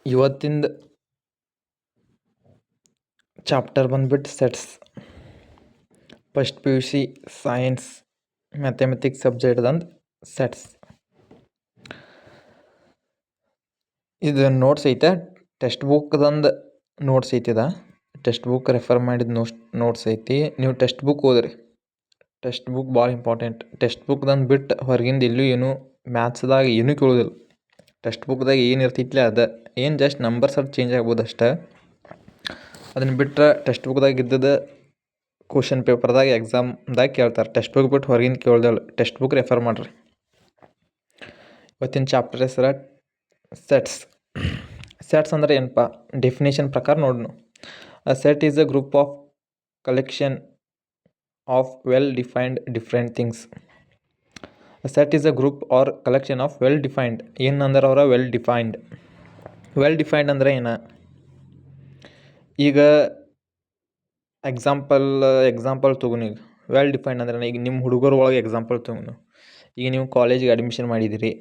ಇವತ್ತಿಂದ ಚಾಪ್ಟರ್ ಬಂದ್ಬಿಟ್ಟು sets. First P U C science mathematics ಸಬ್ಜೆಕ್ಟ್ದಂದು ಸೆಟ್ಸ್. ಇದು ನೋಟ್ಸ್ ಐತೆ, ಟೆಕ್ಸ್ಟ್ ಬುಕ್ದಂದು ನೋಟ್ಸ್ ಐತಿದ. ಟೆಕ್ಸ್ಟ್ ಬುಕ್ ರೆಫರ್ ಮಾಡಿದ ನೋಟ್ಸ್ ಐತಿ. ನೀವು ಟೆಕ್ಸ್ಟ್ ಬುಕ್ ಓದ್ರಿ. ಟೆಕ್ಸ್ಟ್ ಬುಕ್ ಭಾಳ ಇಂಪಾರ್ಟೆಂಟ್. ಟೆಕ್ಸ್ಟ್ ಬುಕ್ದಂದು ಬಿಟ್ಟು ಹೊರಗಿಂದ ಎಲ್ಲೂ ಏನು ಮ್ಯಾಥ್ಸ್ದಾಗ ಏನೂ ಕೇಳೋದಿಲ್ಲ. ಟೆಕ್ಸ್ಟ್ ಬುಕ್ದಾಗ ಏನು ಇರ್ತೈತ್ಲೆ ಅದ, ಏನು ಜಸ್ಟ್ ನಂಬರ್ಸ್ ಅದು ಚೇಂಜ್ ಆಗ್ಬೋದು ಅಷ್ಟೇ. ಅದನ್ನು ಬಿಟ್ಟರೆ ಟೆಕ್ಸ್ಟ್ ಬುಕ್ದಾಗ ಇದ್ದದ್ದು ಕ್ವಶನ್ ಪೇಪರ್ದಾಗ ಎಕ್ಸಾಮ್ದಾಗ ಕೇಳ್ತಾರೆ. ಟೆಕ್ಸ್ಟ್ ಬುಕ್ ಬಿಟ್ಟು ಹೊರಗಿಂದ ಕೇಳ್ದಲ್ಲ, ಟೆಕ್ಸ್ಟ್ ಬುಕ್ ರೆಫರ್ ಮಾಡಿರಿ. ಇವತ್ತಿನ ಚಾಪ್ಟರ್ ಹೆಸರು ಸೆಟ್ಸ್. ಸೆಟ್ಸ್ ಅಂದ್ರೆ ಏನಪ್ಪ, ಡೆಫಿನೇಷನ್ ಪ್ರಕಾರ ನೋಡೋಣ. A set is a group of collection of well defined different things. A set is a group or collection of well defined. ಏನಂದ್ರೆ ಅವರ ವೆಲ್ ಡಿಫೈನ್ಡ್. ವೆಲ್ ಡಿಫೈನ್ಡ್ ಅಂದರೆ ಏನು? ಈಗ ಎಕ್ಸಾಂಪಲ್ ತಗೊಂಡು, ಈಗ ವೆಲ್ ಡಿಫೈನ್ಡ್ ಅಂದ್ರೆ ಈಗ ನಿಮ್ಮ ಹುಡುಗರ ಒಳಗೆ ಎಕ್ಸಾಂಪಲ್ ತಗೊಂಡು, ಈಗ ನೀವು ಕಾಲೇಜಿಗೆ ಅಡ್ಮಿಷನ್ ಮಾಡಿದಿರಿ,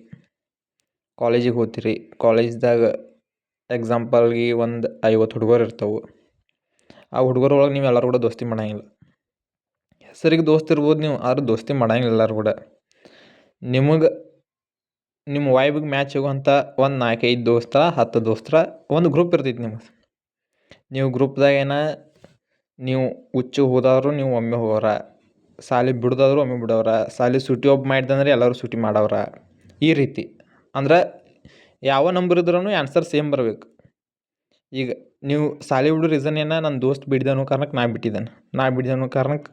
ಕಾಲೇಜಿಗೆ ಹೋಗ್ತೀರಿ. ಕಾಲೇಜ್ದಾಗ ಎಕ್ಸಾಂಪಲ್ಗೆ ಒಂದು 50 ಹುಡುಗರು ಇರ್ತವೆ. ಆ ಹುಡುಗರೊಳಗೆ ನೀವು ಎಲ್ಲರೂ ಕೂಡ ದೋಸ್ತಿ ಮಾಡಂಗಿಲ್ಲ. ಹೆಸರಿಗೆ ದೋಸ್ತಿ ಇರ್ಬೋದು ನೀವು, ಆದ್ರೆ ದೋಸ್ತಿ ಮಾಡಂಗಿಲ್ಲ ಎಲ್ಲರೂ ಕೂಡ. ನಿಮಗೆ ನಿಮ್ಮ ವೈಬಿಗೆ ಮ್ಯಾಚ್ ಆಗುವಂಥ ಒಂದು 4-5 ದೋಸ್ತರ 10 ದೋಸ್ತರ ಒಂದು ಗ್ರೂಪ್ ಇರ್ತೈತಿ ನಿಮಗೆ. ನೀವು ಗ್ರೂಪ್ದಾಗ ನೀವು ಹುಚ್ಚು ಹೋದವರು ನೀವು ಒಮ್ಮೆ ಹೋಗೋರ, ಸಾಲಿ ಬಿಡೋದಾದ್ರು ಒಮ್ಮೆ ಬಿಡೋರ, ಸಾಲಿ ಸೂಟಿ ಒಬ್ಬ ಮಾಡಿದಂದ್ರೆ ಎಲ್ಲರೂ ಸೂಟಿ ಮಾಡವ್ರ. ಈ ರೀತಿ ಅಂದ್ರೆ ಯಾವ ನಂಬರ್ ಇದ್ರೂ ಆನ್ಸರ್ ಸೇಮ್ ಬರಬೇಕು. ಈಗ ನೀವು ಸಾಲಿ ಬಿಡೋ ರೀಸನ್ ಏನ, ನನ್ನ ದೋಸ್ತ್ ಬಿಟ್ಟಿದ್ದಾನೋ ಕಾರಣಕ್ಕೆ ನಾ ಬಿಟ್ಟಿದ್ದಾನೆ, ನಾ ಬಿಟ್ಟಿದ್ದಾನೋ ಕಾರಣಕ್ಕೆ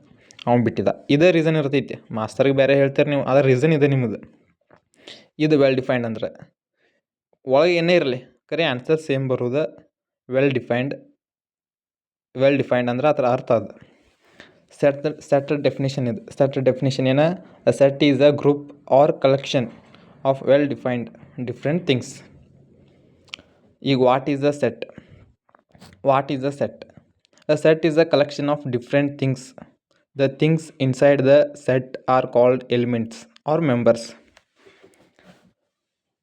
ಅವ್ನು ಬಿಟ್ಟಿದ್ದ. ಇದೇ ರೀಸನ್ ಇರ್ತೈತಿ. ಮಾಸ್ತರ್ಗೆ ಬೇರೆ ಹೇಳ್ತಾರೆ ನೀವು, ಅದರ ರೀಸನ್ ಇದೆ ನಿಮ್ಮದು. ಇದು ವೆಲ್ ಡಿಫೈನ್ಡ್ ಅಂದ್ರೆ. ಒಳಗೆ ಏನೇ ಇರಲಿ ಖರೆ ಆನ್ಸರ್ ಸೇಮ್ ಬರೋದು ವೆಲ್ ಡಿಫೈನ್ಡ್. ವೆಲ್ ಡಿಫೈನ್ಡ್ ಅಂದ್ರೆ ಅದರ ಅರ್ಥ ಅದು. ಸೆಟ್ ಡೆಫಿನೇಷನ್ ಇದು. ಸೆಟ್ ಡೆಫಿನೇಷನ್ ಏನು? A set is a group or collection of well defined different things. ಈಗ what is a set? What is a set? A set is a collection of different things. The things inside the set are called elements or members.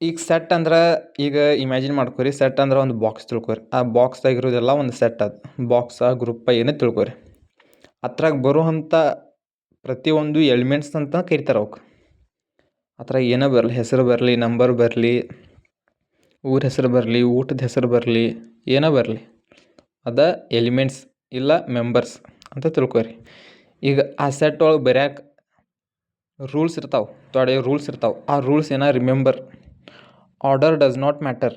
ಈಗ set ಅಂದ್ರೆ, ಈಗ imagine ಮಾಡ್ಕೊರಿ, set ಅಂದ್ರೆ ಒಂದು box ತಿಳ್ಕೊರಿ. ಆ ಬಾಕ್ಸ್ದಾಗ ಇರೋದೆಲ್ಲ ಒಂದು ಸೆಟ್ ಅದು. ಬಾಕ್ಸ ಗ್ರೂಪ ಏನೇ ತಿಳ್ಕೊರಿ. ಅದ್ರಾಗ ಬರುವಂಥ ಪ್ರತಿಯೊಂದು ಎಲಿಮೆಂಟ್ಸ್ ಅಂತ ಕರಿತಾರೆ ಅವಕ್ಕೆ. ಅದ್ರಾಗ ಏನೋ ಬರಲಿ, ಹೆಸರು ಬರಲಿ, ನಂಬರ್ ಬರಲಿ, ಊರ ಹೆಸರು ಬರಲಿ, ಊಟದ ಹೆಸರು ಬರಲಿ, ಏನೋ ಬರಲಿ, ಅದ ಎಲಿಮೆಂಟ್ಸ್ ಇಲ್ಲ ಮೆಂಬರ್ಸ್ ಅಂತ ತಿಳ್ಕೊರಿ. ಈಗ ಆ ಸೆಟ್ ಒಳಗೆ ಬರ್ಯಾಕೆ ರೂಲ್ಸ್ ಇರ್ತಾವೆ, ತೊಡೆ ರೂಲ್ಸ್ ಇರ್ತಾವೆ. ಆ ರೂಲ್ಸ್ ಏನೋ remember. Order does not matter.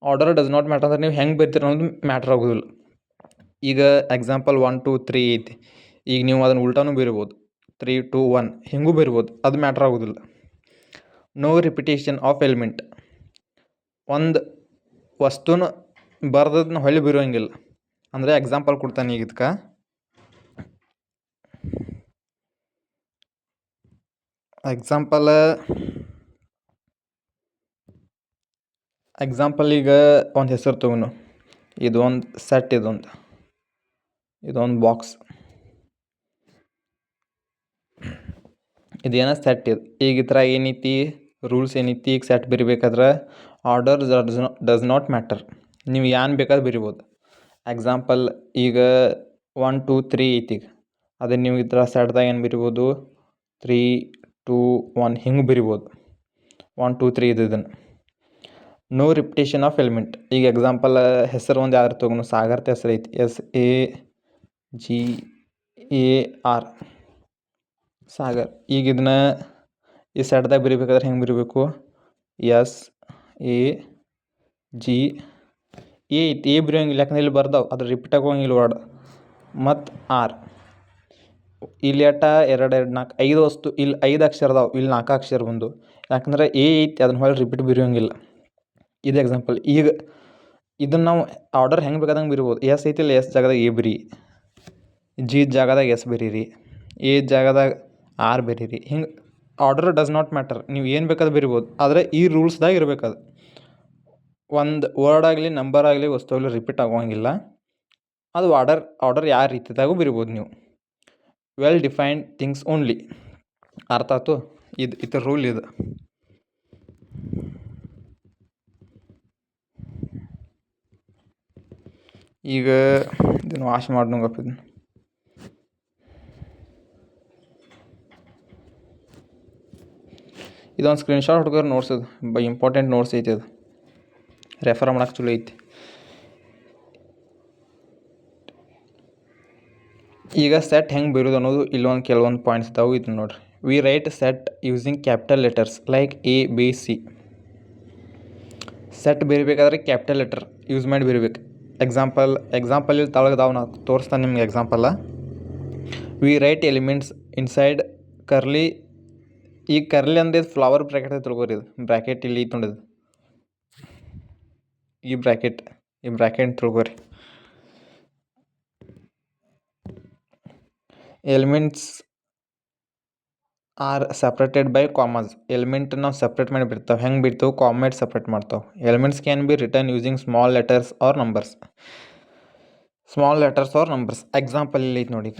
Order does not matter ಅಂದ್ರೆ ನೀವು ಹೆಂಗೆ ಬರ್ತೀರ ಅನ್ನೋದು ಮ್ಯಾಟ್ರ್ ಆಗೋದಿಲ್ಲ. ಈಗ ಎಕ್ಸಾಂಪಲ್ 1 2 3 ಐತಿ. ಈಗ ನೀವು ಅದನ್ನು ಉಲ್ಟಾನೂ ಬರಿಬೋದು, 3 2 1 ಹಿಂಗೂ ಬರಿಬೋದು, ಅದು ಮ್ಯಾಟ್ರ್ ಆಗೋದಿಲ್ಲ. No repetition of element. ಒಂದು ವಸ್ತುನ ಬರ್ದದನ್ನ ಹೊಳ್ಳಿ ಬರೋಂಗಿಲ್ಲ. ಅಂದರೆ ಎಕ್ಸಾಂಪಲ್ ಕೊಡ್ತಾನೆ ಈಗ ಇದಕ್ಕೆ. ಎಕ್ಸಾಂಪಲ್ ಈಗ ಒಂದು ಹೆಸರು ತಗೊಂಡು, ಇದೊಂದು ಸೆಟ್, ಇದೊಂದು ಬಾಕ್ಸ್, ಇದೇನೋ ಸೆಟ್ ಇದು. ಈಗ ಈ ಥರ ಏನೈತಿ ರೂಲ್ಸ್ ಏನೈತಿ, ಈಗ ಸೆಟ್ ಬರಿಬೇಕಾದ್ರೆ ಆರ್ಡರ್ ಡಸ್ ನಾಟ್ ಮ್ಯಾಟರ್. ನೀವು ಏನು ಬೇಕಾದ್ರೆ ಬರಿಬೋದು. ಎಕ್ಸಾಂಪಲ್ ಈಗ 1 2 3 ಐತಿ. ಈಗ ಅದೇ ನೀವು ಈ ಥರ ಸೆಟ್ದಾಗ ಏನು ಬರಿಬೋದು, 3 2 1 ಹಿಂಗೆ ಬರಿಬೋದು. 1 2 3 ಇದನ್ನು. No repetition of element. ಈಗ ಎಕ್ಸಾಂಪಲ್ ಹೆಸರು ಒಂದು ಯಾರು ತಗೊಂಡು, ಸಾಗರ್ತ ಹೆಸರು ಐತಿ, SAGAR ಸಾಗರ್. ಈಗ ಇದನ್ನ ಈ ಸೆಟ್ದಾಗ ಬರಿಬೇಕಾದ್ರೆ ಹೆಂಗೆ ಬರಿಬೇಕು, SAGA ಐತಿ. ಬರೆಯೋಂಗಿಲ್ಲ, ಯಾಕಂದ್ರೆ ಇಲ್ಲಿ ಬರ್ದಾವೆ, ಅದ್ರ ರಿಪೀಟ್ ಆಗೋಂಗಿಲ್ಲ ವರ್ಡ್. ಮತ್ತು ಆರ್ ಇಲ್ಲಿ 2 2 4 5 ವಸ್ತು, ಇಲ್ಲಿ 5 ಅಕ್ಷರ ಅದಾವೆ, ಇಲ್ಲಿ 4 ಅಕ್ಷರ ಬಂದು, ಯಾಕಂದ್ರೆ ಐತಿ ಅದನ್ನ ಹೊಳ್ಳಿ ರಿಪೀಟ್ ಬರೆಯೋಂಗಿಲ್ಲ. ಇದು ಎಕ್ಸಾಂಪಲ್. ಈಗ ಇದನ್ನು ನಾವು ಆರ್ಡರ್ ಹೆಂಗೆ ಬೇಕಾದಂಗೆ ಬರಿಬೋದು. ಎಸ್ ಐತಿಲ್ಲ, ಎಸ್ ಜಾಗದಾಗ ಎ ಬರಿ, ಜಿ ಜಾಗದಾಗ ಎಸ್ ಬರೀರಿ, ಎ ಜಾಗದಾಗ ಆರ್ ಬರೀರಿ. ಹಿಂಗೆ ಆರ್ಡರ್ ಡಸ್ ನಾಟ್ ಮ್ಯಾಟರ್. ನೀವು ಏನು ಬೇಕಾದ್ರೆ ಬರಿಬೋದು, ಆದರೆ ಈ ರೂಲ್ಸ್ದಾಗ ಇರಬೇಕದು. ಒಂದು ವರ್ಡ್ ಆಗಲಿ, ನಂಬರ್ ಆಗಲಿ, ವಸ್ತು ಆಗಲಿ ರಿಪೀಟ್ ಆಗೋಂಗಿಲ್ಲ. ಅದು ಆರ್ಡರ್ ಯಾವ ರೀತಿದಾಗೂ ಬರಿಬೋದು ನೀವು. Well defined things only. ಅರ್ಥ ಆಯ್ತು? ಇದು ರೂಲ್ ಇದು. ಈಗ ಇದನ್ನು ವಾಶ್ ಮಾಡ್ನಂಗಪ್ಪ ಇದನ್ನು. ಇದೊಂದು ಸ್ಕ್ರೀನ್ಶಾಟ್ ಹುಡುಗರು ನೋಡ್ಸೋದು ಇಂಪಾರ್ಟೆಂಟ್ ನೋಟ್ಸ್ ಐತಿ, ಅದು ರೆಫರ್ ಮಾಡಕ್ಕೆ ಚಲೋ ಐತಿ. ಈಗ ಸೆಟ್ ಹೆಂಗೆ ಬರೋದು ಅನ್ನೋದು ಇಲ್ಲೊಂದು ಕೆಲವೊಂದು ಪಾಯಿಂಟ್ಸ್ ಇದಾವೆ, ಇದನ್ನ ನೋಡ್ರಿ. We write set using capital letters like ABC. Set ಬರಿಬೇಕಾದ್ರೆ ಕ್ಯಾಪಿಟಲ್ ಲೆಟರ್ ಯೂಸ್ ಮಾಡಿ ಬರಿಬೇಕು. ಎಕ್ಸಾಂಪಲ್ ಇಲ್ಲಿ ತಳಗದಾವ್, ನಾವು ತೋರಿಸ್ತಾನೆ ನಿಮ್ಗೆ ಎಕ್ಸಾಂಪಲ್ಲ. We write elements inside curly. ಈ ಕರ್ಲಿ ಅಂದ್ರೆ ಫ್ಲವರ್ ಬ್ರ್ಯಾಕೆಟ್ ತಿಳ್ಕೊರಿ, ಇದು ಬ್ರ್ಯಾಕೆಟ್ ಇಲ್ಲಿ ಐತೆ ನೋಡಿದು, ಈ ಬ್ರ್ಯಾಕೆಟ್ ತಿಳ್ಕೊರಿ. Elements are separated by commas. Element ನಾವು ಸಪ್ರೇಟ್ ಮಾಡಿ ಬಿಡ್ತಾವೆ. ಹೆಂಗೆ ಬಿಡ್ತಾವೆ? ಕಾಮೆಟ್ ಸಪ್ರೇಟ್ ಮಾಡ್ತಾವೆ. Elements can be written using small letters or numbers. Example ಇಲ್ಲಿ ಐತೆ ನೋಡಿ.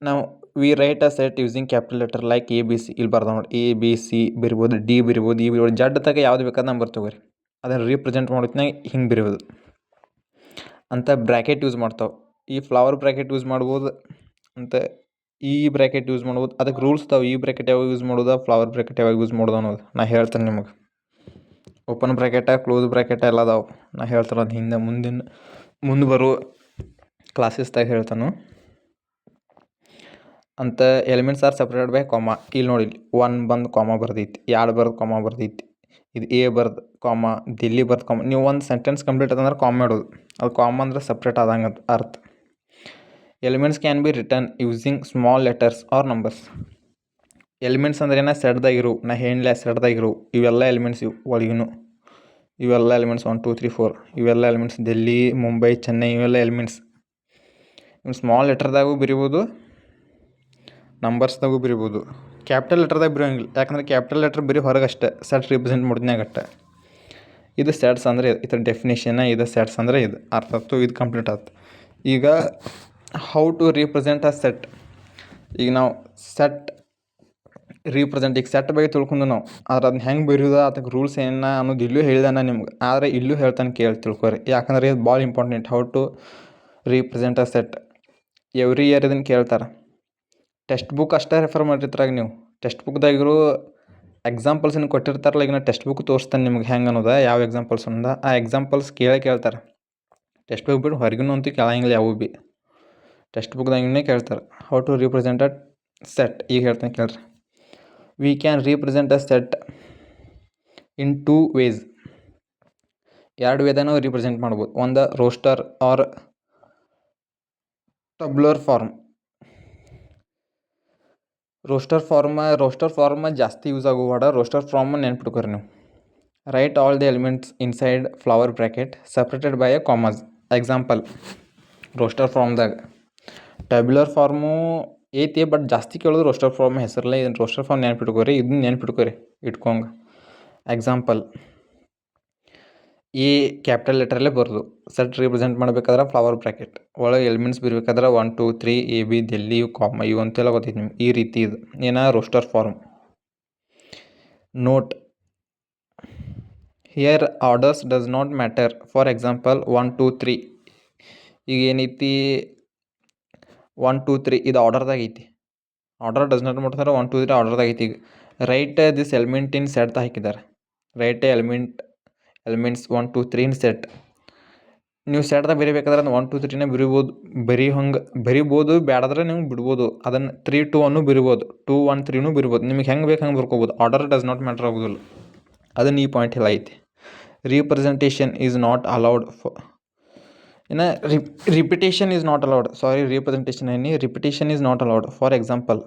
ನಾವು we write a set using capital letter like ABC. ಇಲ್ಲಿ ಬರ್ದಾವ ನೋಡಿ, ABC ಬರಿಬೋದು, D ಬರಿಬೋದು, E ಬರಿಬೋದು, ಜಡ್ ತಗ ಯಾವ್ದು ಬೇಕಾದ ನಂಬರ್ ತೊಗೊರಿ. ಅದನ್ನು ರೀಪ್ರೆಸೆಂಟ್ ಮಾಡೋದ್ನಾಗ ಹಿಂಗೆ ಬರಿಬೋದು ಅಂತ ಬ್ರ್ಯಾಕೆಟ್ ಯೂಸ್ ಮಾಡ್ತಾವೆ. ಈ ಫ್ಲವರ್ ಬ್ರ್ಯಾಕೆಟ್ ಯೂಸ್ ಮಾಡ್ಬೋದು ಅಂತ, ಈ ಬ್ರ್ಯಾಕೆಟ್ ಯೂಸ್ ಮಾಡ್ಬೋದು. ಅದಕ್ಕೆ ರೂಲ್ಸ್ ಇದಾವೆ. ಈ ಬ್ರ್ಯಾಕೆಟ್ ಯಾವಾಗ ಯೂಸ್ ಮಾಡೋದು, ಫ್ಲವರ್ ಬ್ರ್ಯಾಕೆಟ್ ಯಾವಾಗ ಯೂಸ್ ಮಾಡೋದು ಅನ್ನೋದು ನಾ ಹೇಳ್ತೇನೆ ನಿಮಗೆ. ಓಪನ್ ಬ್ರ್ಯಾಕೆಟ, ಕ್ಲೋಸ್ ಬ್ರ್ಯಾಕೆಟ ಎಲ್ಲ ಅದಾವೆ. ನಾ ಹೇಳ್ತಾನೆ ಅದು ಹಿಂದೆ ಮುಂದೆ ಬರೋ ಕ್ಲಾಸಸ್ದಾಗ ಹೇಳ್ತಾನು ಅಂತ. ಎಲಿಮೆಂಟ್ಸ್ ಆರ್ ಸಪ್ರೇಟೆಡ್ ಬೈ ಕಾಮ. ಇಲ್ಲಿ ನೋಡಿ, 1 ಬಂದು ಕಾಮ ಬರ್ದೈತಿ, 2 ಬರ್ದು ಕಾಮ ಬರ್ದೈತಿ, ಇದು A ಬರ್ದು ಕಾಮ, ದಿಲ್ಲಿ ಬರ್ದು ಕಾಮ. ನೀವು ಒಂದು ಸೆಂಟೆನ್ಸ್ ಕಂಪ್ಲೀಟ್ ಅದಂದ್ರೆ ಕಾಮ ಮಾಡೋದು. ಅದು ಕಾಮ ಅಂದ್ರೆ ಸಪ್ರೇಟ್ ಆದಂಗೆ ಅರ್ಥ. Elements can be written using small letters or numbers. Elements ಅಂದ್ರೆ ಏನ, ಸೆಟ್ದಾಗಿರು, ನಾ ಹೇಳಿಲ್ಲ ಸೆಟ್ದಾಗಿರು, ಇವೆಲ್ಲ ಎಲಿಮೆಂಟ್ಸ್ ಒಳಗಿನು, ಇವೆಲ್ಲ ಎಲಿಮೆಂಟ್ಸ್ 1 2 3 4 ಇವೆಲ್ಲ ಎಲಿಮೆಂಟ್ಸ್, ದಿಲ್ಲಿ, ಮುಂಬೈ, ಚೆನ್ನೈ, ಇವೆಲ್ಲ ಎಲಿಮೆಂಟ್ಸ್. ಇವು ಸ್ಮಾಲ್ ಲೆಟರ್ದಾಗೂ ಬರಿಬೋದು, ನಂಬರ್ಸ್ದಾಗೂ ಬರಿಬೋದು. ಕ್ಯಾಪಿಟಲ್ ಲೆಟರ್ದಾಗ ಬರೆಯೋಂಗಿಲ್ಲ, ಯಾಕಂದ್ರೆ ಕ್ಯಾಪಿಟಲ್ ಲೆಟರ್ ಬರೀ ಹೊರಗೆ ಅಷ್ಟೇ, ಸೆಟ್ ರಿಪ್ರೆಸೆಂಟ್ ಮಾಡಿದ್ನಾಗ ಅಷ್ಟೆ. ಇದು ಸೆಟ್ಸ್ ಅಂದರೆ ಇದರ ಡೆಫಿನೇಷನ್, ಇದು ಸೆಟ್ಸ್ ಅಂದರೆ ಇದು ಅರ್ಥ ಆಯ್ತು, ಇದು ಕಂಪ್ಲೀಟ್ ಆಯ್ತು. ಈಗ how to represent a set. ಈಗ ನಾವು ಸೆಟ್ ರೀಪ್ರೆಸೆಂಟ್, ಈಗ ಸೆಟ್ ಬಗ್ಗೆ ತಿಳ್ಕೊಂಡು ನಾವು, ಆದ್ರೆ ಅದನ್ನ ಹೆಂಗೆ ಬರೆಯೋದು, ಅದಕ್ಕೆ ರೂಲ್ಸ್ ಏನ ಅನ್ನೋದು ಇಲ್ಲೂ ಹೇಳಿದಾನೆ ನಿಮ್ಗೆ. ಆದರೆ ಇಲ್ಲೂ ಹೇಳ್ತಾನೆ, ಕೇಳಿ ತಿಳ್ಕೊರಿ, ಯಾಕಂದ್ರೆ ಇದು ಭಾಳ important. How to represent a set every year ಇದನ್ನು ಕೇಳ್ತಾರೆ. ಟೆಕ್ಸ್ಟ್ ಬುಕ್ ಅಷ್ಟೇ ರೆಫರ್ ಮಾಡಿರ್ತಾರಾಗ ನೀವು. ಟೆಕ್ಸ್ಟ್ ಬುಕ್ದಾಗಿರೋ ಎಕ್ಸಾಂಪಲ್ಸನ್ನು ಕೊಟ್ಟಿರ್ತಾರಲ್ಲ, ಈಗ ನಾನು ಟೆಕ್ಸ್ಟ್ ಬುಕ್ ತೋರಿಸ್ತಾನೆ ನಿಮ್ಗೆ ಹೆಂಗೆ ಅನ್ನೋದು, ಯಾವ ಎಕ್ಸಾಂಪಲ್ಸ್ ಅನ್ನೋದು. ಆ ಎಕ್ಸಾಂಪಲ್ಸ್ ಕೇಳ್ತಾರೆ. ಟೆಕ್ಸ್ಟ್ ಬುಕ್ ಬಿಟ್ಟು ಹೊರಗಿನೂ ಅಂತೂ ಕೇಳಂಗಿಲ್ಲ, ಯಾವೂ ಭೀ ಟೆಕ್ಸ್ಟ್ ಬುಕ್ದಾಗಿನೇ ಕೇಳ್ತಾರೆ. How to represent a set. ಈಗ ಹೇಳ್ತಾನೆ ಕೇಳ್ರಿ. We can represent a set in 2 ways. 2 ವೇದಾನು ರೀಪ್ರೆಸೆಂಟ್ ಮಾಡ್ಬೋದು. ಒಂದು roster or tabular form. Roster form ಜಾಸ್ತಿ ಯೂಸ್ ಆಗೋ ವರ್ಡ. ರೋಸ್ಟರ್ ಫಾರ್ಮ್ ನೆನ್ಪಿಟ್ಕೊರಿ ನೀವು. Write all the elements inside flower bracket separated by a commas. Example roster ಫಾರ್ಮ್ದಾಗ. ಟ್ಯಾಬ್ಯುಲರ್ ಫಾರ್ಮು ಐತಿ, ಬಟ್ ಜಾಸ್ತಿ ಕೇಳೋದು ರೋಸ್ಟರ್ ಫಾರ್ಮ್ ಹೆಸರಲ್ಲೇ. ಇದನ್ನು ರೋಸ್ಟರ್ ಫಾರ್ಮ್ ನೆನ್ಪಿಟ್ಕೊರಿ, ಇದನ್ನ ನೆನ್ಪಿಟ್ಕೊರಿ ಇಟ್ಕೊಂಗ. ಎಕ್ಸಾಂಪಲ್ ಈ ಕ್ಯಾಪಿಟಲ್ ಲೆಟರಲ್ಲೇ ಬರೋದು. ಸೆಟ್ ರಿಪ್ರೆಸೆಂಟ್ ಮಾಡಬೇಕಾದ್ರೆ ಫ್ಲವರ್ ಬ್ರ್ಯಾಕೆಟ್ ಒಳಗೆ ಎಲಿಮೆಂಟ್ಸ್ ಬರಬೇಕಾದ್ರೆ 1 2 3 AB, ದಿಲ್ಲಿ, ಕಾಮ, ಇವು ಅಂತೆಲ್ಲ ಗೊತ್ತೈತಿ ನಿಮ್ಗೆ. ಈ ರೀತಿ ಇದು ಏನ roster form. Note here orders does not matter. For example 1 2 3. ಈಗ ಏನೈತಿ 1 2 3 ಇದು ಆರ್ಡರ್ದಾಗ ಐತಿ. ಆರ್ಡರ್ ಡಸ್ ನಾಟ್ ಮ್ಯಾಟರ್ 1 2 3 ಆರ್ಡರ್ದಾಗ ಐತಿ. ಈಗ write this element in set ಹಾಕಿದ್ದಾರೆ. ರೈಟ್ ಎಲಿಮೆಂಟ್ಸ್ 1 2 3 ಇನ್ ಸೆಟ್. ನೀವು ಸೆಟ್ದಾಗ ಬರಿಬೇಕಾದ್ರೆ ಅದು 1 2 3ನೇ ಬರಿಬೋದು. ಬರಿಬೋದು, ಬೇಡಾದ್ರೆ ನೀವು ಬಿಡ್ಬೋದು. ಅದನ್ನು 3 2 ಅನ್ನು ಬರಿಬೋದು, 2 1 3ನೂ ಬರಿಬೋದು. ನಿಮಗೆ ಹೆಂಗೆ ಬೇಕು ಹಂಗೆ ಬರ್ಕೋಬೋದು. ಆರ್ಡರ್ ಡಸ್ ನಾಟ್ ಮ್ಯಾಟರ್ ಆಗೋದಿಲ್ಲ. ಅದನ್ನು ಈ ಪಾಯಿಂಟ್ ಎಲ್ಲ ಐತಿ. Representation is not allowed. ಇನ್ನು repetition is not allowed. Repetition is not allowed. For example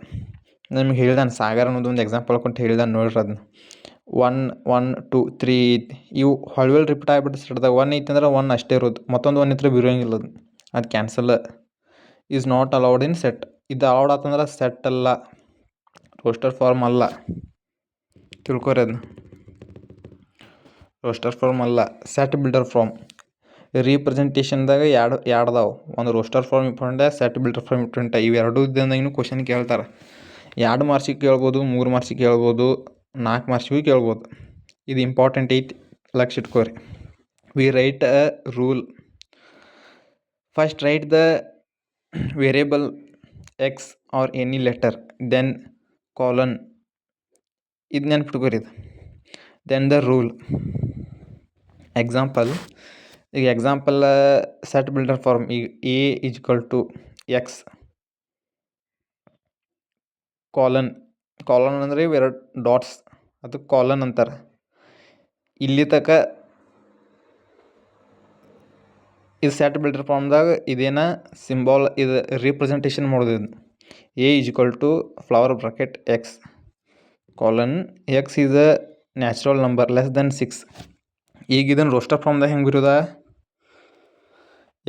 ನಿಮ್ಗೆ ಹೇಳ್ದಾನೆ, ಸಾಗರ್ ಅನ್ನೋದು ಒಂದು ಎಕ್ಸಾಂಪಲ್ ಕೊಟ್ಟು ಹೇಳ್ದಾನೆ ನೋಡ್ರಿ. ಅದನ್ನ 1 1 2 3 ಐತಿ. ಇವು ಹೊಳ್ವೆಲ್ ರಿಪೀಟ್ ಆಗಿಬಿಟ್ಟು ಸೆಟ್ದಾಗ 1 ಐತಿ ಅಂದ್ರೆ 1 ಅಷ್ಟೇ ಇರೋದು, ಮತ್ತೊಂದು 1 ಇದ್ರೆ ಬಿರೋಂಗಿಲ್ಲ. ಅದು cancel. Is not allowed in set. ಇದು ಅಲೌಡ್ ಆತಂದ್ರೆ ಸೆಟ್ ಅಲ್ಲ, ರೋಸ್ಟರ್ ಫಾರ್ಮ್ ಅಲ್ಲ. ತಿಳ್ಕೊರಿ ಅದನ್ನ. ರೋಸ್ಟರ್ ಫಾರ್ಮ್ ಅಲ್ಲ, ಸೆಟ್ ಬಿಲ್ಡರ್ ಫಾರ್ಮ್. ರೀಪ್ರೆಸೆಂಟೇಷನ್ದಾಗ ಎರಡು ಅದಾವೆ. ಒಂದು roster form important, set builder form important. ಇವೆರಡೂ ಇದ್ದಂದಾಗಿನೂ ಕ್ವಶನ್ ಕೇಳ್ತಾರೆ. 2 ಮಾರ್ಕ್ಸಿಗೆ ಕೇಳ್ಬೋದು, 3 ಮಾರ್ಕ್ಸಿಗೆ ಕೇಳ್ಬೋದು, 4 ಮಾರ್ಕ್ಸಿಗೂ ಕೇಳ್ಬೋದು. ಇದು ಇಂಪಾರ್ಟೆಂಟ್ ಐತಿ, ಲಕ್ಷ ಇಟ್ಕೋರಿ. We write a rule first write the variable x or any letter then colon ಇದು ನೆನ್ಪಿಟ್ಕೋರಿ ಇದು ದೆನ್ ದ ರೂಲ್ ಎಕ್ಸಾಂಪಲ್ ಈಗ ಎಕ್ಸಾಂಪಲ್ ಸೆಟ್ ಬಿಲ್ಡರ್ ಫಾರ್ಮ್ ಈಗ A equal to x colon colon ಅಂದರೆ ಎರಡು ಡಾಟ್ಸ್ ಅದಕ್ಕೆ ಕಾಲನ್ ಅಂತಾರೆ. ಇಲ್ಲಿ ತನಕ ಇದು ಸೆಟ್ ಬಿಲ್ಡರ್ ಫಾರ್ಮ್ದಾಗ ಇದೇನ ಸಿಂಬಾಲ್ ಇದು ರಿಪ್ರೆಸೆಂಟೇಷನ್ ಮಾಡೋದು. ಇದು A equal to flower bracket x colon x is a natural number less than 6. ಈಗ ಇದನ್ನು ರೋಸ್ಟರ್ ಫಾರ್ಮ್ದಾಗ ಹೆಂಗೆ ಬರೋದ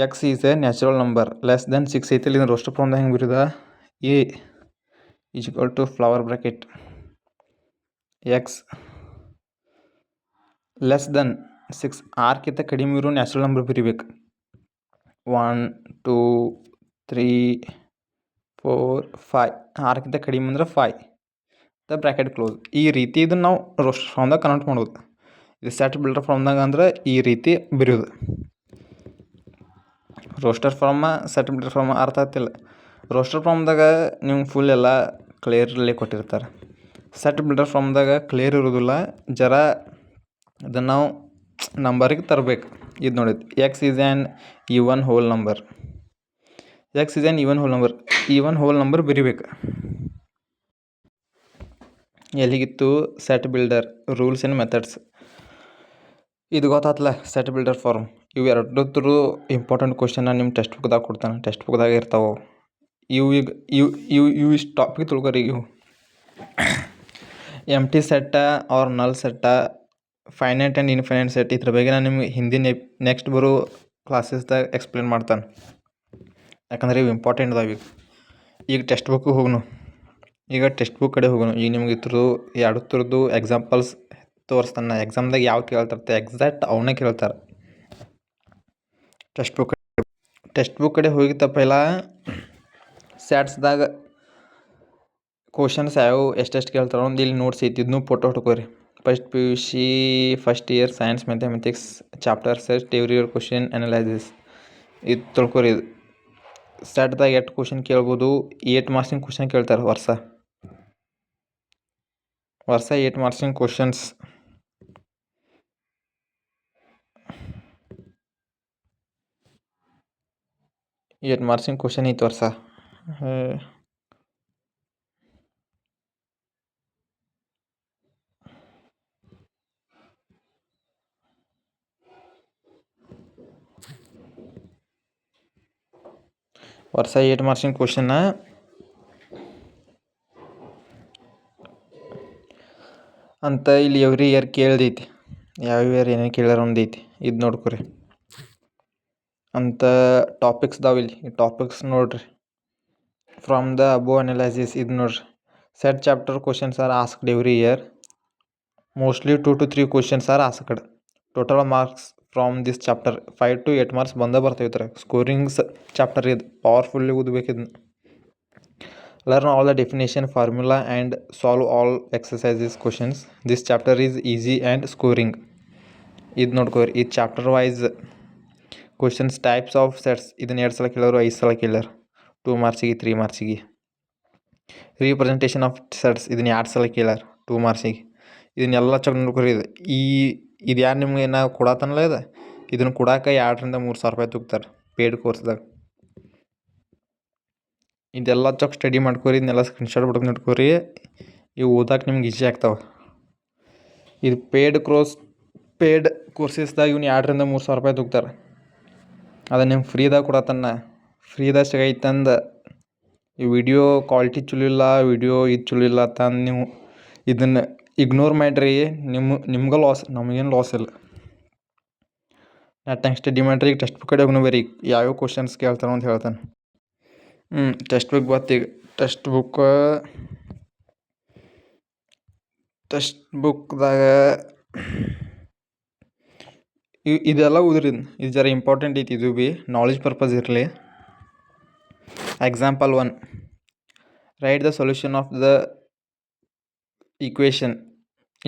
x is a natural number less than 6 ಐತಿಲ್ಲ. ಇದನ್ನು ರೋಸ್ಟರ್ ಫಾರ್ಮ್ದಾಗ ಹೆಂಗೆ ಬರೋದ A equal to flower bracket x less than 6 6ಕ್ಕಿಂತ ಕಡಿಮೆ ಇರೋ ನ್ಯಾಚುರಲ್ ನಂಬರ್ ಬರೀಬೇಕು. 1 2 3 4 5 6ಕ್ಕಿಂತ ಕಡಿಮೆ ಅಂದ್ರೆ 5 ದ ಬ್ರ್ಯಾಕೆಟ್ ಕ್ಲೋಸ್. ಈ ರೀತಿ ಇದನ್ನು ನಾವು ರೋಸ್ಟರ್ ಫಾರ್ಮ್ದಾಗ ಕನ್ವರ್ಟ್ ಮಾಡೋದು. ಇದು ಸೆಟ್ ಬಿಲ್ಡರ್ ಫಾರ್ಮ್ದಾಗ ಅಂದ್ರೆ ಈ ರೀತಿ ಬರೆಯೋದು. Roster form set builder form ಅರ್ಥ ಆಗ್ತಿಲ್ಲ. ರೋಸ್ಟರ್ ಫಾರ್ಮ್ದಾಗ ನೀವು ಫುಲ್ ಎಲ್ಲ ಕ್ಲಿಯರ್ಲಿ ಕೊಟ್ಟಿರ್ತಾರೆ. ಸೆಟ್ ಬಿಲ್ಡರ್ ಫಾರ್ಮ್ದಾಗ ಕ್ಲಿಯರ್ ಇರೋದಿಲ್ಲ, ಜರ ಅದನ್ನು ನಾವು ನಂಬರಿಗೆ ತರಬೇಕು. ಇದು ನೋಡಿದ್ದು x is an even whole number. X is an even whole number, even whole number ಬರಿಬೇಕು. ಎಲ್ಲಿಗಿತ್ತು set builder rules and methods. ಇದು ಗೊತ್ತಾತಲ್ಲ ಸೆಟ್ ಬಿಲ್ಡರ್ ಫಾರ್ಮ್. ಇವು ಎರಡೂ ಇಂಪಾರ್ಟೆಂಟ್ ಕ್ವಶನ್ನ ನಿಮ್ಮ ಟೆಕ್ಸ್ಟ್ ಬುಕ್ದಾಗ ಕೊಡ್ತಾನೆ. ಟೆಕ್ಸ್ಟ್ ಬುಕ್ದಾಗ ಇರ್ತಾವೆ ಇವು. ಈಗ ಇವು ಇಷ್ಟು ಟಾಪಿಕ್ ತಿಳ್ಕೊರಿ. ಇವು ಎಂಟಿ ಸೆಟ್ಟ ಆರ್ ನಲ್ ಸೆಟ್ಟ, ಫೈನೈಟ್ ಆ್ಯಂಡ್ ಇನ್ಫೈನೈಟ್ ಸೆಟ್, ಇದ್ರ ಬಗ್ಗೆ ನಾನು ನಿಮ್ಗೆ ಹಿಂದಿನ ನೆಕ್ಸ್ಟ್ ಬರೋ ಕ್ಲಾಸಸ್ದಾಗ ಎಕ್ಸ್ಪ್ಲೇನ್ ಮಾಡ್ತಾನೆ. ಯಾಕಂದರೆ ಇವು ಇಂಪಾರ್ಟೆಂಟ್ ಅದಾವೆ. ಈಗ ಟೆಕ್ಸ್ಟ್ ಬುಕ್ಕಿಗೆ ಹೋಗೋಣ. ಈಗ ಟೆಕ್ಸ್ಟ್ ಬುಕ್ ಕಡೆ ಹೋಗೋಣ. ಈಗ ನಿಮ್ಗೆ ಇದ್ರದ್ದು ಎರಡು ಥರದ್ದು ಎಕ್ಸಾಂಪಲ್ಸ್ ತೋರಿಸ್ತಾನೆ. ಎಕ್ಸಾಮ್ದಾಗ ಯಾವ ಕೇಳ್ತಿರ್ತೆ ಎಕ್ಸಾಕ್ಟ್ ಅವನೇ ಕೇಳ್ತಾರೆ. ಟೆಕ್ಸ್ಟ್ ಬುಕ್ ಕಡೆ ಹೋಗಿತ್ತಪ್ಪ ಇಲ್ಲ ಸ್ಯಾಟ್ಸ್ದಾಗ ಕ್ವಶನ್ಸ್ ಯಾವ್ಯಾವ ಎಷ್ಟೆಷ್ಟು ಕೇಳ್ತಾರೆ ಒಂದು ಇಲ್ಲಿ ನೋಟ್ಸ್ ಐತಿ. ಇದನ್ನು ಫೋಟೋ ಹೊಡ್ಕೋರಿ. First PUC first year science mathematics chapter set every year question analysis. ಇದು ತಿಳ್ಕೊರಿ. ಇದು ಸೆಟ್ದಾಗ 8 ಕ್ವಶನ್ ಕೇಳ್ಬೋದು. 8 ಮಾರ್ಕ್ಸಿನ ಕ್ವಶನ್ ಕೇಳ್ತಾರೆ ವರ್ಷ 8 ಮಾರ್ಕ್ಸಿನ ಕ್ವಶನ್ಸ್. ಏಟ್ ಮಾರ್ಕ್ಸಿನ ಕ್ವಶನ್ ಐತಿ ವರ್ಷ. ವರ್ಷ 8 ಮಾರ್ಕ್ಸಿನ ಕ್ವಶನ್ನ ಅಂತ ಇಲ್ಲಿ ಎವ್ರಿ ಇಯರ್ ಕೇಳ್ದೈತಿ. ಯಾವ ಇಯರ್ ಏನೇನು ಕೇಳ್ಯಾರ ಒಂದೈತಿ. ಇದು ನೋಡ್ಕೊರಿ ಅಂತ ಟಾಪಿಕ್ಸ್ದಾವ. ಇಲ್ಲಿ ಈ ಟಾಪಿಕ್ಸ್ ನೋಡ್ರಿ. ಫ್ರಮ್ ದ ಅಬೋ ಅನಲೈಸಿಸ್ ಇದು ನೋಡ್ರಿ. Set chapter questions are asked every year. Mostly 2 to 3 questions are asked. Total marks from this chapter 5 to 8 ಮಾರ್ಕ್ಸ್ ಬರ್ತವೆ. ಥರ ಸ್ಕೋರಿಂಗ್ಸ್ ಚಾಪ್ಟರ್ ಇದು ಪವರ್ಫುಲ್ಲಿ ಓದಬೇಕು. ಇದನ್ನು learn all the definition formula and solve all exercises questions. This chapter is easy and scoring. ಇದು ನೋಡ್ಕೋರಿ. ಇದು chapter wise questions types of sets. ಇದನ್ನು 2 ಸಲ ಕೇಳೋರು 5 ಸಲ ಕೇಳ್ಯಾರ. 2 ಮಾರ್ಕ್ಸಿಗೆ 3 ಮಾರ್ಕ್ಸಿಗೆ. ರೀಪ್ರೆಸೆಂಟೇಷನ್ ಆಫ್ ಸೆಟ್ಸ್ ಇದನ್ನು 2 ಸಲ ಕೇಳ್ಯಾರ 2 ಮಾರ್ಕ್ಸಿಗೆ. ಇದನ್ನೆಲ್ಲ ಚೆಕ್ ನೋಡ್ಕೊರಿ. ಇದು ಯಾರು ನಿಮ್ಗೆ ಏನೋ ಕೊಡತ್ತನಲ್ಲ ಇದನ್ನು ಕೊಡೋಕೆ 2,000 to 3,000 ರೂಪಾಯಿ ತಗೋತಾರೆ ಪೇಯ್ಡ್ ಕೋರ್ಸ್ದಾಗ. ಇದೆಲ್ಲ ಚೆಕ್ ಸ್ಟಡಿ ಮಾಡ್ಕೊರಿ. ಇದನ್ನೆಲ್ಲ ಸ್ಕ್ರೀನ್ಶಾಟ್ ಬಿಡ್ಕೊಂಡು ಇಟ್ಕೊರಿ. ಇವು ಓದಕ್ಕೆ ನಿಮ್ಗೆ ಈಸಿ ಆಗ್ತಾವೆ. ಇದು ಪೇಯ್ಡ್ ಕೋರ್ಸಸ್ದಾಗ ಇವ್ನು 2,000 to 3,000 ರೂಪಾಯಿ ತಗೋತಾರೆ. ಅದನ್ನು ನಿಮ್ಗೆ ಫ್ರೀದಾಗ ಕೊಡತ್ತನ್ನ. ಫ್ರೀದಾಗ ಸಿಗೈತಂದು ಈ ವಿಡಿಯೋ ಕ್ವಾಲಿಟಿ ಚಲೋ ಇಲ್ಲ, ವಿಡಿಯೋ ಇದು ಚಲೋ ಇಲ್ಲ ತಂದು ನೀವು ಇದನ್ನು ಇಗ್ನೋರ್ ಮಾಡಿರಿ. ನಿಮ್ಗೆ ಲಾಸ್, ನಮಗೇನು ಲಾಸ್ ಇಲ್ಲ. ನೆಟ್ಟಂಗೆ ಸ್ಟಡಿ ಮಾಡಿರಿ. ಈಗ ಟೆಕ್ಸ್ಟ್ ಬುಕ್ ಕಡೆ ಹೋಗೋಣ ಬರ್ರಿ. ಯಾವ್ಯಾವ ಕ್ವಶನ್ಸ್ ಕೇಳ್ತಾರೋ ಅಂತ ಹೇಳ್ತಾನೆ. ಟೆಕ್ಸ್ಟ್ ಬುಕ್ ಬರ್ತೀಗ. ಟೆಕ್ಸ್ಟ್ ಬುಕ್ದಾಗ ಇದೆಲ್ಲ ಓದ್ರಿ. ಇದು ಜರ ಇಂಪಾರ್ಟೆಂಟ್ ಐತಿ. ಇದು ಭೀ ನಾಲೆಜ್ ಪರ್ಪಸ್ ಇರಲಿ. Example 1 write the solution of the equation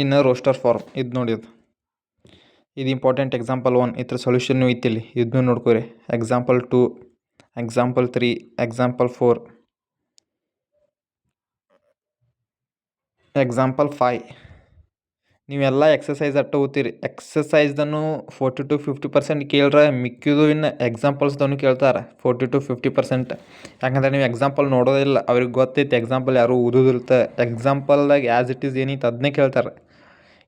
in a roster form. ಇದು ನೋಡಿ. ಇದು ಇಂಪಾರ್ಟೆಂಟ್. ಎಕ್ಸಾಂಪಲ್ 1 ಇದ್ರ ಸೊಲ್ಯೂಷನ್ನು ಐತಿಲ್ಲಿ. ಇದನ್ನು ನೋಡ್ಕೊರಿ. Example 2 example 3, example 4, example 5. ನೀವೆಲ್ಲ ಎಕ್ಸಸೈಸ್ ಅಟ್ಟ ಓದ್ತೀರಿ. ಎಕ್ಸಸೈಸ್ದನು 40-50% ಕೇಳ್ರೆ ಮಿಕ್ಕಿದು ಇನ್ನು ಎಕ್ಸಾಂಪಲ್ಸ್ದನು ಕೇಳ್ತಾರೆ 40-50%. ಯಾಕಂದ್ರೆ ನೀವು ಎಕ್ಸಾಂಪಲ್ ನೋಡೋದಿಲ್ಲ, ಅವ್ರಿಗೆ ಗೊತ್ತೈತಿ ಎಕ್ಸಾಂಪಲ್ ಯಾರೂ ಓದೋದಿರುತ್ತೆ. ಎಕ್ಸಾಂಪಲ್ದಾಗ ಆ್ಯಸ್ ಇಟ್ ಈಸ್ ಏನೈತೆ ಅದನ್ನೇ ಕೇಳ್ತಾರೆ.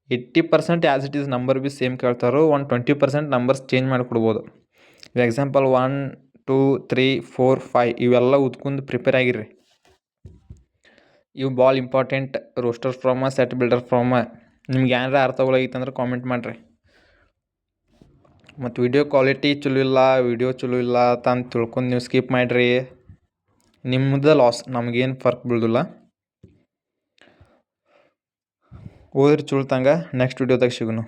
80% ಆ್ಯಸ್ ಇಟ್ ಈಸ್ ನಂಬರ್ ಭೀ ಸೇಮ್ ಕೇಳ್ತಾರೋ, ಒಂದು 20% ನಂಬರ್ಸ್ ಚೇಂಜ್ ಮಾಡಿಕೊಡ್ಬೋದು. ಇವು ಎಕ್ಸಾಂಪಲ್ 1, 2, 3, 4, 5 ಇವೆಲ್ಲ ಓದ್ಕೊಂಡು ಪ್ರಿಪೇರ್ ಆಗಿರ್ರಿ. ಇವು ಭಾಳ important. Roster form, set builder form. ನಿಮ್ಗೆ ಏನಾರ ಅರ್ಥಗಳಾಗಿತ್ತಂದ್ರೆ ಕಾಮೆಂಟ್ ಮಾಡಿರಿ. ಮತ್ತು ವಿಡಿಯೋ ಕ್ವಾಲಿಟಿ ಚಲೋ ಇಲ್ಲ, ವಿಡಿಯೋ ಚಲೋ ಇಲ್ಲ ಅಂತ ತಿಳ್ಕೊಂಡು ನೀವು ಸ್ಕಿಪ್ ಮಾಡಿರಿ, ನಿಮ್ಮದು ಲಾಸ್, ನಮಗೇನು ಫರ್ಕ್ ಬೀಳೋದಿಲ್ಲ. ಓದ್ರಿ ಚಲೋ ತಂಗ. ನೆಕ್ಸ್ಟ್ ವಿಡಿಯೋದಾಗ ಸಿಗೋಣ.